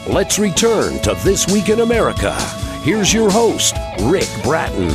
Let's return to This Week in America. Here's your host, Rick Bratton.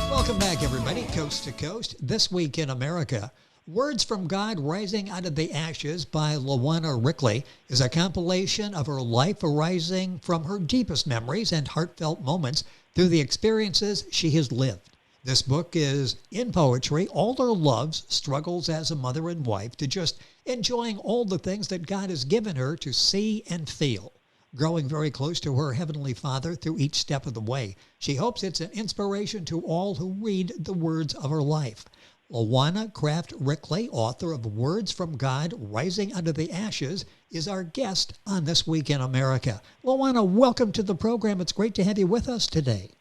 Welcome back, everybody, coast to coast. This Week in America. Words from God Rising Out of the Ashes by LaJuana Ryckeley is a compilation of her life arising from her deepest memories and heartfelt moments through the experiences she has lived. This book is in poetry, all her loves, struggles as a mother and wife, to just enjoying all the things that God has given her to see and feel. Growing very close to her Heavenly Father through each step of the way. She hopes it's an inspiration to all who read the words of her life. LaJuana Craft Ryckeley, author of Words from God Rising Out of the Ashes, is our guest on This Week in America. LaJuana, welcome to the program. It's great to have you with us today.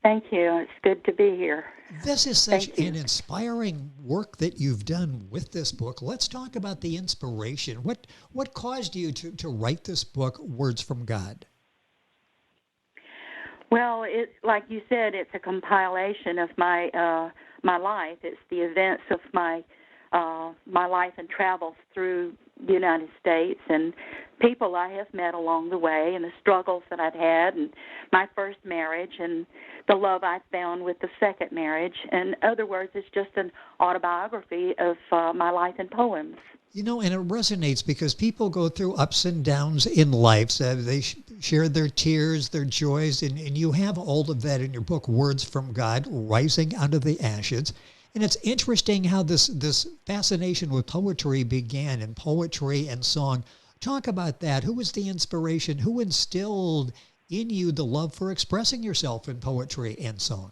Thank you. It's good to be here. This is such an inspiring work that you've done with this book. Let's talk about the inspiration. What caused you to write this book, Words from God? Well, like you said, it's a compilation of my life. It's the events of my life and travels through the United States and people I have met along the way and the struggles that I've had and my first marriage and the love I found with the second marriage. In other words, it's just an autobiography of my life and poems. You know, and it resonates because people go through ups and downs in life. They share their tears, their joys, and you have all of that in your book, Words from God, Rising Out of the Ashes. And it's interesting how this fascination with poetry began, and poetry and song. Talk about that. Who was the inspiration? Who instilled in you the love for expressing yourself in poetry and song?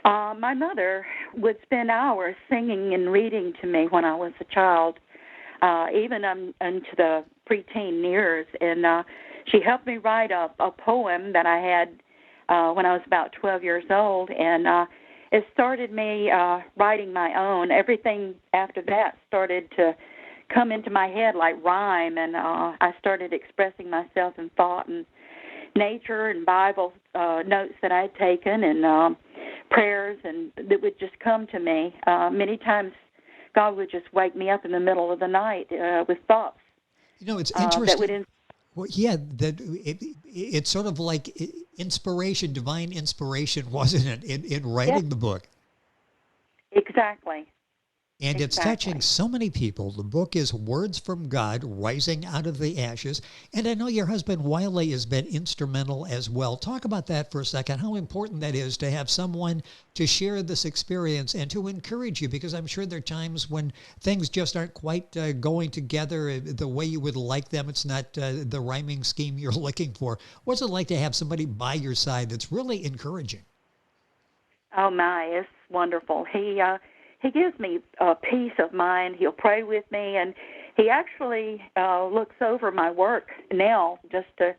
My mother would spend hours singing and reading to me when I was a child, even into the preteen years. And she helped me write a poem that I had when I was about 12 years old. And it started me writing my own. Everything after that started to come into my head like rhyme, and I started expressing myself in thought and nature and Bible notes that I'd taken and prayers, and that would just come to me. Many times God would just wake me up in the middle of the night with thoughts. You know, it's interesting. Well, yeah, it's sort of like inspiration, divine inspiration, wasn't it, in writing the book? Exactly. And it's touching so many people. The book is Words from God, Rising Out of the Ashes. And I know your husband, Wiley, has been instrumental as well. Talk about that for a second, how important that is to have someone to share this experience and to encourage you, because I'm sure there are times when things just aren't quite going together the way you would like them. It's not the rhyming scheme you're looking for. What's it like to have somebody by your side that's really encouraging? Oh, my, it's wonderful. He gives me peace of mind. He'll pray with me, and he actually looks over my work now just to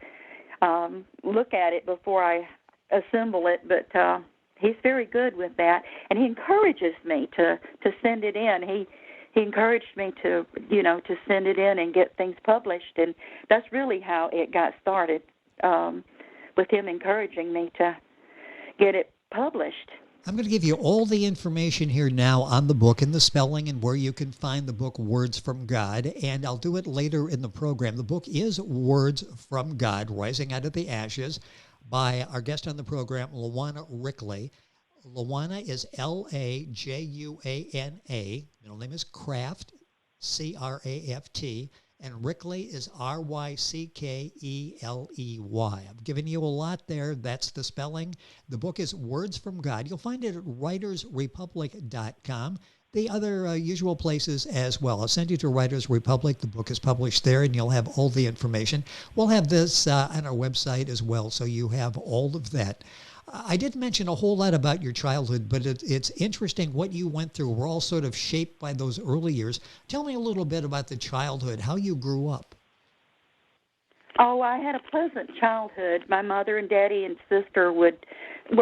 look at it before I assemble it. But he's very good with that, and he encourages me to send it in. He encouraged me to send it in and get things published, and that's really how it got started, with him encouraging me to get it published. I'm going to give you all the information here now on the book and the spelling and where you can find the book Words from God, and I'll do it later in the program. The book is Words from God, Rising Out of the Ashes, by our guest on the program, LaJuana Ryckeley. LaJuana is Lajuana, middle name is Craft, Craft, and Ryckeley is Ryckeley. I've given you a lot there. That's the spelling. The book is Words from God. You'll find it at writersrepublic.com. The other usual places as well. I'll send you to Writers Republic. The book is published there, and you'll have all the information. We'll have this on our website as well, so you have all of that. I didn't mention a whole lot about your childhood, but it's interesting what you went through. We're all sort of shaped by those early years. Tell me a little bit about the childhood, how you grew up. Oh, I had a pleasant childhood. My mother and daddy and sister were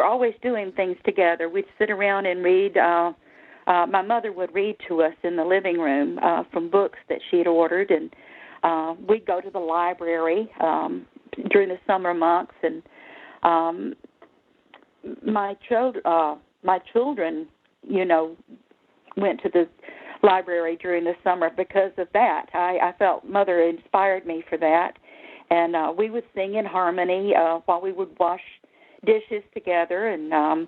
always doing things together. We'd sit around and read. My mother would read to us in the living room from books that she had ordered, and we'd go to the library during the summer months, and my children, went to the library during the summer because of that. I felt Mother inspired me for that. And we would sing in harmony while we would wash dishes together. And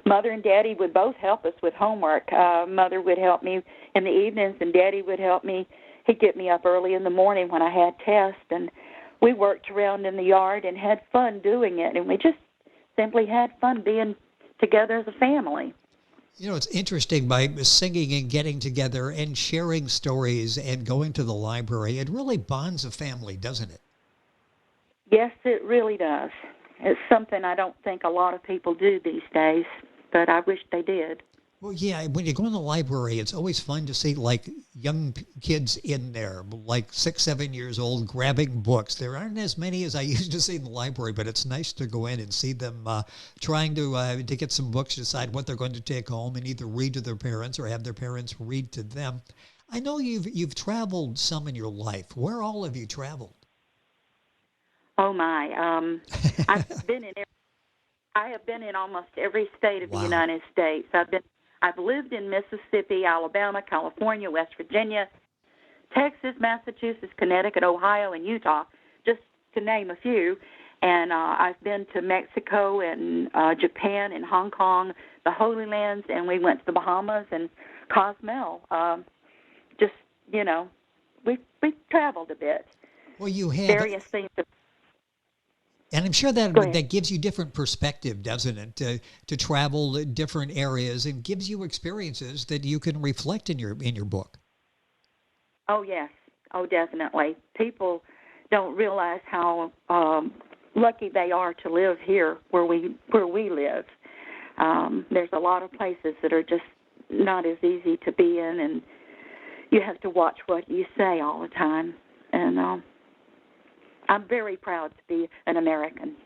Mother and Daddy would both help us with homework. Mother would help me in the evenings, and Daddy would help me. He'd get me up early in the morning when I had tests. And we worked around in the yard and had fun doing it. And we just simply had fun being together as a family. You know, it's interesting, by singing and getting together and sharing stories and going to the library, it really bonds a family, doesn't it? Yes, it really does. It's something I don't think a lot of people do these days, but I wish they did. Well, yeah, when you go in the library, it's always fun to see, like, young kids in there, like 6, 7 years old, grabbing books. There aren't as many as I used to see in the library, but it's nice to go in and see them trying to get some books, decide what they're going to take home, and either read to their parents or have their parents read to them. I know you've traveled some in your life. Where all have you traveled? Oh my! I have been in almost every state of the United States. I've lived in Mississippi, Alabama, California, West Virginia, Texas, Massachusetts, Connecticut, Ohio, and Utah, just to name a few. And I've been to Mexico and Japan and Hong Kong, the Holy Lands, and we went to the Bahamas and Cozumel. We've traveled a bit. Well, you have various things. And I'm sure that gives you different perspective, doesn't it? To travel different areas, and gives you experiences that you can reflect in your book. Oh yes, oh definitely. People don't realize how lucky they are to live here where we live. There's a lot of places that are just not as easy to be in, and you have to watch what you say all the time. And I'm very proud to be an American.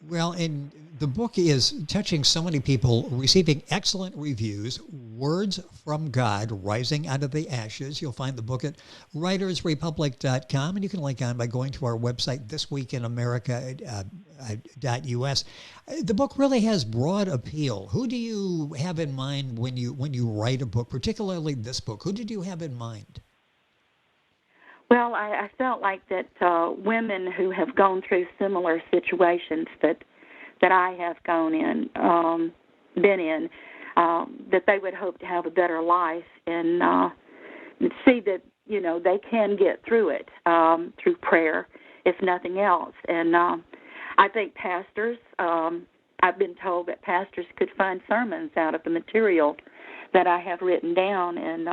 Well, and the book is touching so many people, receiving excellent reviews. Words from God, Rising Out of the Ashes. You'll find the book at writersrepublic.com, and you can link on by going to our website, thisweekinamerica.us. The book really has broad appeal. Who do you have in mind when you write a book, particularly this book? Who did you have in mind? Well, I felt like that women who have gone through similar situations that I have been in, that they would hope to have a better life and see that, they can get through it through prayer, if nothing else. And I think pastors, I've been told that pastors could find sermons out of the material that I have written down, and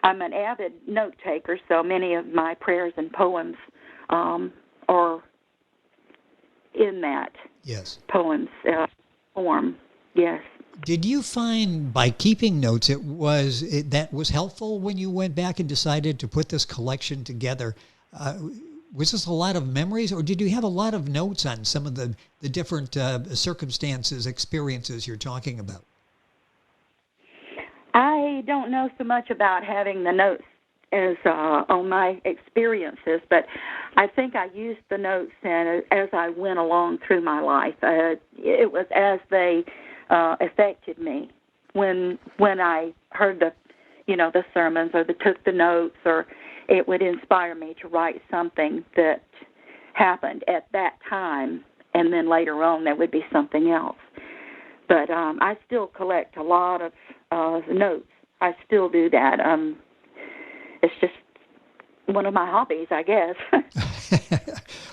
I'm an avid note taker, so many of my prayers and poems are in that poems form. Yes. Did you find by keeping notes that was helpful when you went back and decided to put this collection together? Was this a lot of memories, or did you have a lot of notes on some of the different circumstances, experiences you're talking about? I don't know so much about having the notes as on my experiences, but I think I used the notes as I went along through my life. It was as they affected me when I heard the sermons or took the notes, or it would inspire me to write something that happened at that time, and then later on there would be something else. But I still collect a lot of notes. I still do that. It's just one of my hobbies, I guess.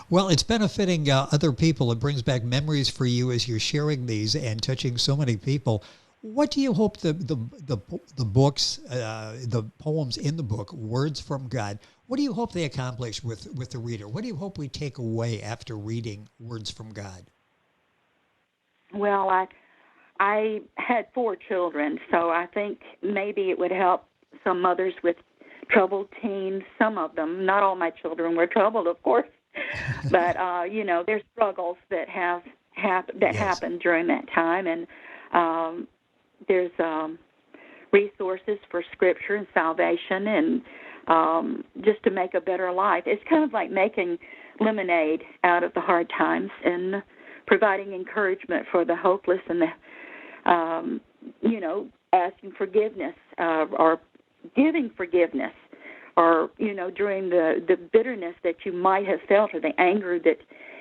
Well, it's benefiting other people. It brings back memories for you as you're sharing these and touching so many people. What do you hope the books, the poems in the book, Words from God, what do you hope they accomplish with the reader? What do you hope we take away after reading Words from God? Well, I had 4 children, so I think maybe it would help some mothers with troubled teens. Some of them, not all my children were troubled, of course, but there's struggles that happened during that time, and there's resources for Scripture and salvation, and just to make a better life. It's kind of like making lemonade out of the hard times and providing encouragement for the hopeless and the asking forgiveness or giving forgiveness, or during the bitterness that you might have felt, or the anger, that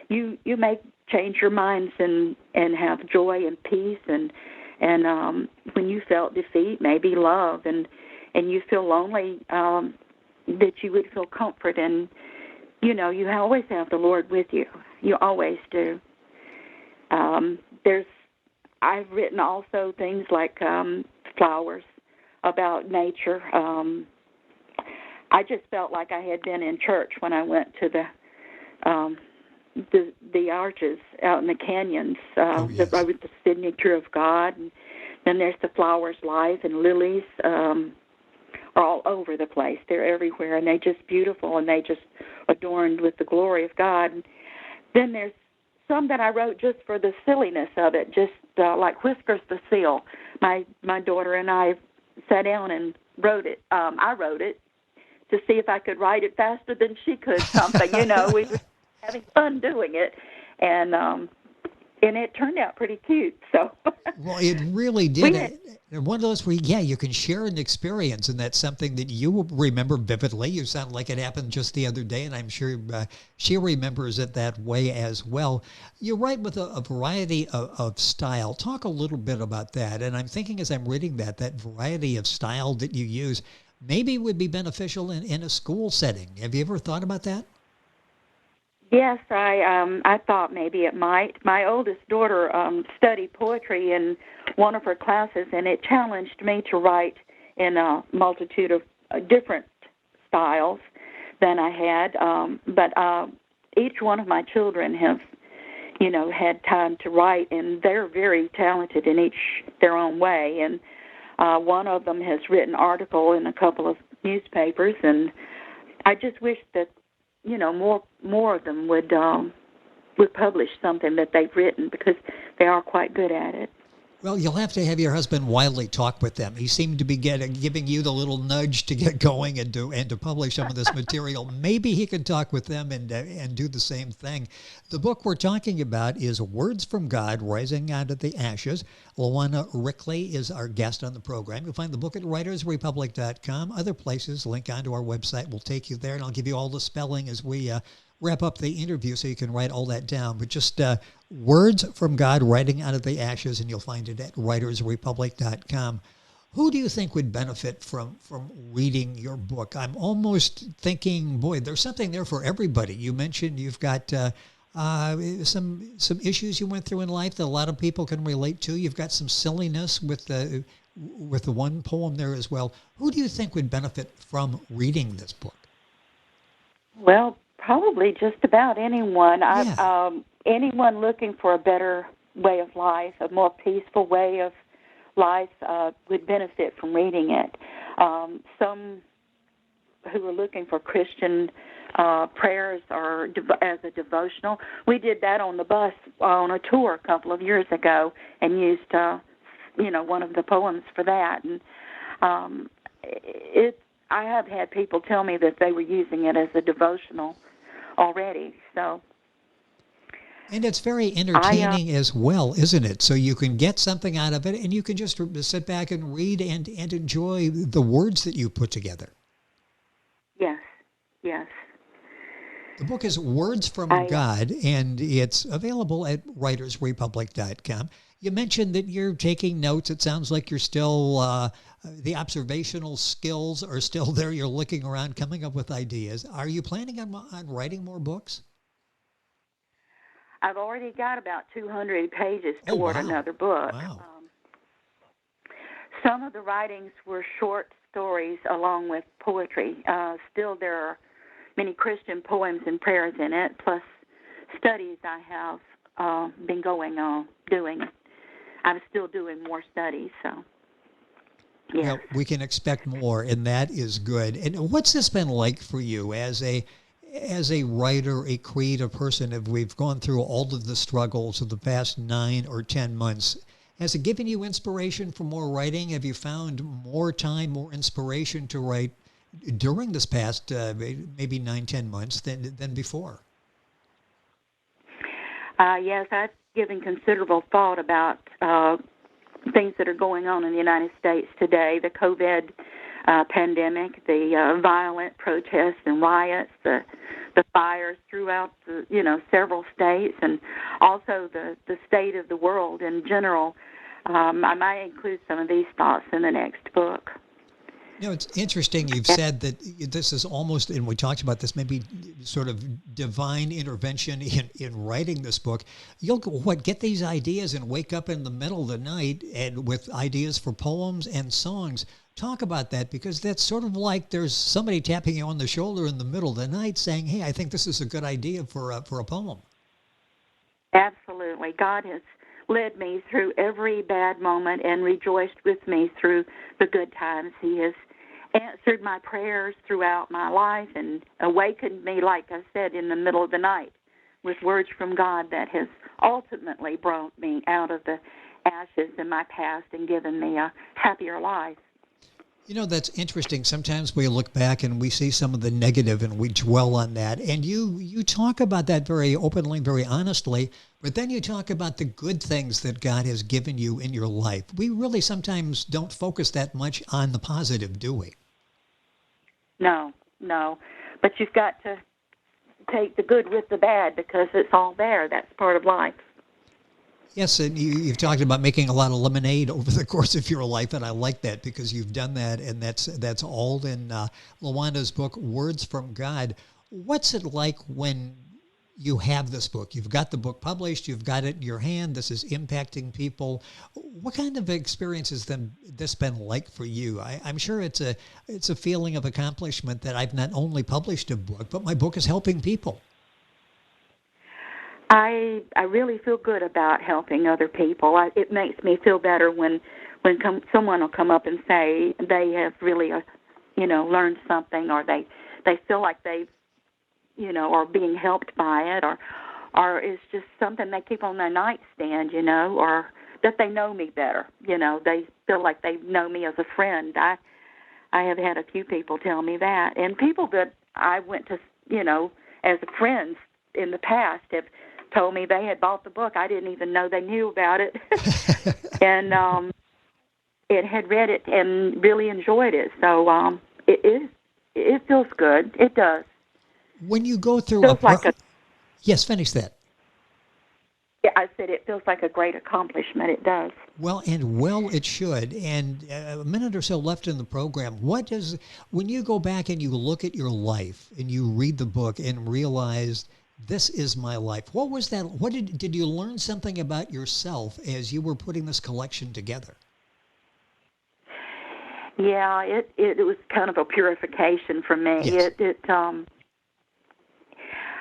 you may change your minds and have joy and peace, and when you felt defeat, maybe love, and you feel lonely, that you would feel comfort, and you always have the Lord with you. You always do. I've written also things like flowers, about nature. I just felt like I had been in church when I went to the arches out in the canyons, with the signature of God. And then there's the flowers, life, and lilies are all over the place. They're everywhere, and they're just beautiful, and they just adorned with the glory of God. And then there's some that I wrote just for the silliness of it, just like Whiskers the Seal. My daughter and I sat down and wrote it. I wrote it to see if I could write it faster than she could. Something, we were having fun doing it, and it turned out pretty cute. So, well, it really did. One of those where, you can share an experience, and that's something that you will remember vividly. You sound like it happened just the other day, and I'm sure she remembers it that way as well. You write with a variety of style. Talk a little bit about that. And I'm thinking as I'm reading that variety of style that you use maybe would be beneficial in a school setting. Have you ever thought about that? Yes, I thought maybe it might. My oldest daughter studied poetry in one of her classes, and it challenged me to write in a multitude of different styles than I had. But each one of my children have, had time to write, and they're very talented in each their own way. And one of them has written an article in a couple of newspapers, and I just wish that more of them would publish something that they've written, because they are quite good at it. Well, you'll have to have your husband Wiley talk with them. He seemed to be giving you the little nudge to get going and to publish some of this material. Maybe he could talk with them and do the same thing. The book we're talking about is Words from God, Rising Out of the Ashes. LaJuana Ryckeley is our guest on the program. You'll find the book at writersrepublic.com. Other places, link onto our website will take you there, and I'll give you all the spelling as we wrap up the interview so you can write all that down. But just Words from God, Writing Out of the Ashes, and you'll find it at writersrepublic.com. Who do you think would benefit from reading your book? I'm almost thinking, boy, there's something there for everybody. You mentioned you've got some issues you went through in life that a lot of people can relate to. You've got some silliness with the one poem there as well. Who do you think would benefit from reading this book? Well, probably just about anyone. Yeah. Anyone looking for a better way of life, a more peaceful way of life, would benefit from reading it. Some who are looking for Christian prayers or as a devotional. We did that on the bus on a tour a couple of years ago, and used one of the poems for that. And I have had people tell me that they were using it as a devotional already. So. And it's very entertaining as well, isn't it? So you can get something out of it, and you can just sit back and read and enjoy the words that you put together. Yes. The book is Words from God, and it's available at writersrepublic.com. You mentioned that you're taking notes. It sounds like you're still, the observational skills are still there. You're looking around, coming up with ideas. Are you planning on writing more books? I've already got about 200 pages toward another book. Wow. Some of the writings were short stories along with poetry. Still, there are many Christian poems and prayers in it, plus studies I have been going on doing. I'm still doing more studies, so. Yes. Well, we can expect more, and that is good. And what's this been like for you as a writer, a creative person? If we've gone through all of the struggles of the past 9 or 10 months, has it given you inspiration for more writing? Have you found more time, more inspiration to write during this past maybe 9-10 months than before? Yes, I've given considerable thought about things that are going on in the United States today, the COVID pandemic, the violent protests and riots, the fires throughout the, several states, and also the state of the world in general. I might include some of these thoughts in the next book. It's interesting you've said that this is almost, and we talked about this, maybe sort of divine intervention in writing this book. You'll get these ideas and wake up in the middle of the night and with ideas for poems and songs. Talk about that, because that's sort of like there's somebody tapping you on the shoulder in the middle of the night saying, hey, I think this is a good idea for a poem. Absolutely. God has led me through every bad moment and rejoiced with me through the good times. He has answered my prayers throughout my life and awakened me, like I said, in the middle of the night with words from God that has ultimately brought me out of the ashes in my past and given me a happier life. That's interesting. Sometimes we look back and we see some of the negative and we dwell on that. And you talk about that very openly, very honestly, but then you talk about the good things that God has given you in your life. We really sometimes don't focus that much on the positive, do we? No. But you've got to take the good with the bad because it's all there. That's part of life. Yes, and you've talked about making a lot of lemonade over the course of your life, and I like that because you've done that, and that's all in LaJuana's book, Words from God. What's it like when you have this book? You've got the book published, you've got it in your hand, this is impacting people. What kind of experience has this been like for you? I'm sure it's a feeling of accomplishment that I've not only published a book, but my book is helping people. I really feel good about helping other people. It makes me feel better when someone will come up and say they have really, learned something, or they feel like they've, are being helped by it, or it's just something they keep on their nightstand, or that they know me better. They feel like they know me as a friend. I have had a few people tell me that, and people that I went to, as friends in the past have told me they had bought the book. I didn't even know they knew about it. And it had read it and really enjoyed it. So it feels good. It does. When you go through Yes, finish that. Yeah, I said it feels like a great accomplishment. It does. Well, it should. And a minute or so left in the program. When you go back and you look at your life and you read the book and realize this is my life, what was that? What did you learn something about yourself as you were putting this collection together? Yeah, it was kind of a purification for me. Yes.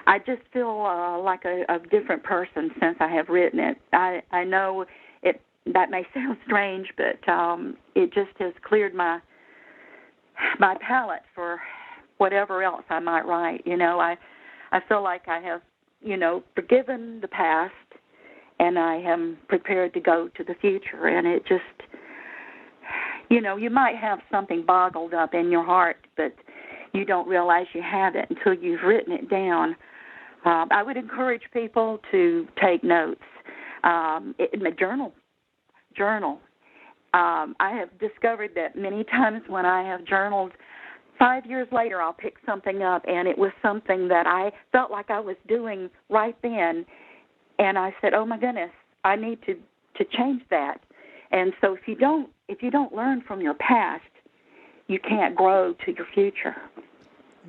I just feel like a different person since I have written it. I know that may sound strange, but it just has cleared my palate for whatever else I might write. I feel like I have, forgiven the past, and I am prepared to go to the future. And it just, you might have something boggled up in your heart, but you don't realize you have it until you've written it down. I would encourage people to take notes. Journal. I have discovered that many times when I have journaled, 5 years later, I'll pick something up, and it was something that I felt like I was doing right then, and I said, "Oh my goodness, I need to change that." And so, if you don't learn from your past, you can't grow to your future.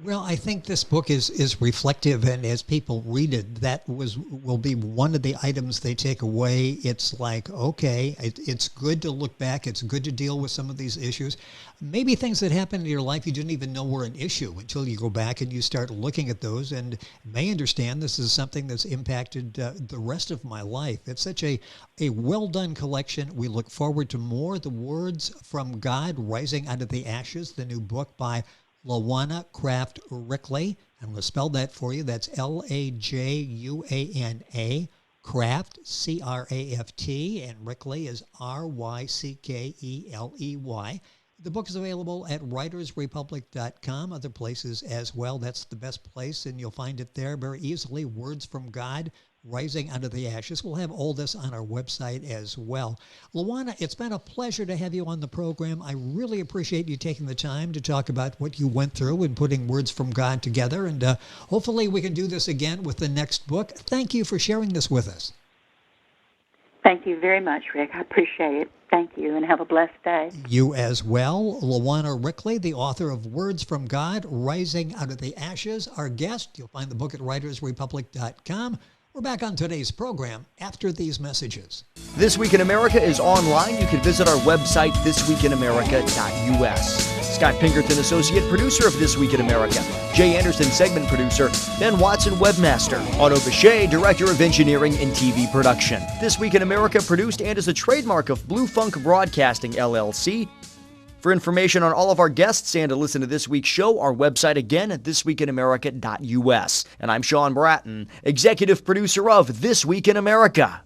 Well, I think this book is reflective, and as people read it, that will be one of the items they take away. It's like, okay, it's good to look back. It's good to deal with some of these issues. Maybe things that happened in your life you didn't even know were an issue until you go back and you start looking at those and may understand this is something that's impacted the rest of my life. It's such a well-done collection. We look forward to more. The Words from God, Rising Out of the Ashes, the new book by LaJuana Craft Ryckeley. I'm going to spell that for you. That's Lajuana Craft, C-R-A-F-T, and Ryckeley is R-Y-C-K-E-L-E-Y. The book is available at writersrepublic.com, other places as well. That's the best place, and you'll find it there very easily. Words from God, Rising Out of the Ashes. We'll have all this on our website as well. LaJuana, it's been a pleasure to have you on the program. I really appreciate you taking the time to talk about what you went through and putting Words from God together. And hopefully we can do this again with the next book. Thank you for sharing this with us. Thank you very much, Rick. I appreciate it. Thank you, and have a blessed day. You as well. LaJuana Ryckeley, the author of Words from God, Rising Out of the Ashes, our guest. You'll find the book at writersrepublic.com. We're back on today's program after these messages. This Week in America is online. You can visit our website, thisweekinamerica.us. Scott Pinkerton, associate producer of This Week in America. Jay Anderson, segment producer. Ben Watson, webmaster. Otto Bechet, director of engineering and TV production. This Week in America produced and is a trademark of Blue Funk Broadcasting, LLC. For information on all of our guests and to listen to this week's show, our website again at thisweekinamerica.us. And I'm Sean Bratton, executive producer of This Week in America.